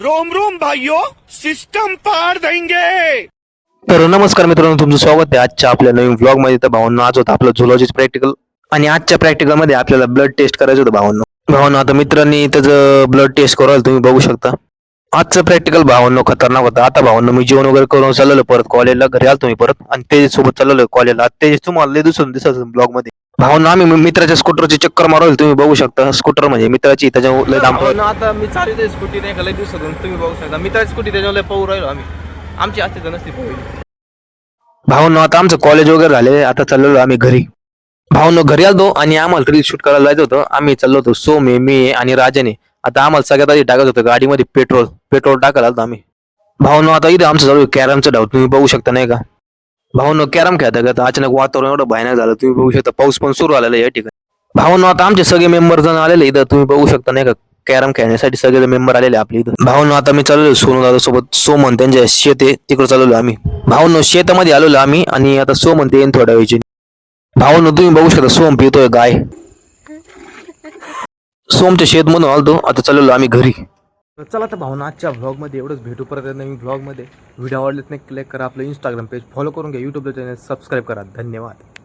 Rome Rome भाइयों, system पार देंगे। तर नमस्कार मित्रांनो, तुमचं स्वागत आहे आजच्या आपल्या नवीन व्लॉग मध्ये. तर भावांनो, आज होतं आपलं झुलॉजी प्रॅक्टिकल आणि आजच्या प्रॅक्टिकल मध्ये आपल्याला ब्लड टेस्ट करायचं होतं भावांनो. आता मित्रांनी त्याचं ब्लड टेस्ट करायला तुम्ही बघू शकता. आजचं प्रॅक्टिकल भावांनो खतरनाक होतं. आता भावांनो, मी जेवण वगैरे करून चाललो परत कॉलेजला. घरी आलो तुम्ही परत आणि ते सोबत चाललो कॉलेजला. ते तुम्हाला लय दिसत ब्लॉग मध्ये. भावांनो, आम्ही मित्राच्या स्कूटरची चक्कर मारवली तुम्ही बघू शकता. स्कूटर म्हणजे मित्राची, त्याच्यामुळे लय दाम पडलं. आता मी चालू स्कूटी नाही का लय दिवसातून तुम्ही बघू शकता. मित्राची स्कूटी त्याच्यावर लय पाहू राहिलो आम्ही. आमची असते तर नसती पाहिली. भावांनो, आता आमचं कॉलेज वगैरे झाले. आता चाललो आम्ही घरी. भावांनो, घरी आलो आणि आम्हाला रील शूट करायला जायचं होतं. आम्ही चाललो होतो सोमे, मी आणि राजाने. आता आम्हाला सगळ्यात आधी टाकत होतं गाडीमध्ये पेट्रोल टाकायला आलो आम्ही. भावांनो, आता इथं आमचं चालू कॅरमचं डाव तुम्ही बघू शकता नाही का. भावांनो, कॅरम खेळता का अचानक वातावरण एवढं भयानक झालं तुम्ही बघू शकता. पाऊस पण सुरू आलेला या ठिकाणी. भावांनो, आता आमचे सगळे मेंबर जण आलेले इथं तुम्ही बघू शकता नाही का. कॅरम खेळण्यासाठी सगळे मेंबर आलेले आपले इथं. भावांनो, आता मी चाललो सोनू दादा सोबत. सोमन त्यांच्या शेत आहे तिकडे चाललो आम्ही. भावांनो, शेतामध्ये आलेलो आम्ही आणि आता सोमन ते येईन थोड्या वेळची. भावांनो, तुम्ही बघू शकता सोम पितोय गाय. सोमच्या शेत म्हणून आलतो. आता चाललो आम्ही घरी. चला तर भावना, आजच्या व्लॉगमध्ये एवढंच. भेटू परत नवीन व्लॉगमध्ये. व्हिडिओ आवडलेत नाही लाईक करा. आपलं इंस्टाग्राम पेज फॉलो करून घ्या. यूट्यूबला चॅनल सबस्क्राईब करा. धन्यवाद.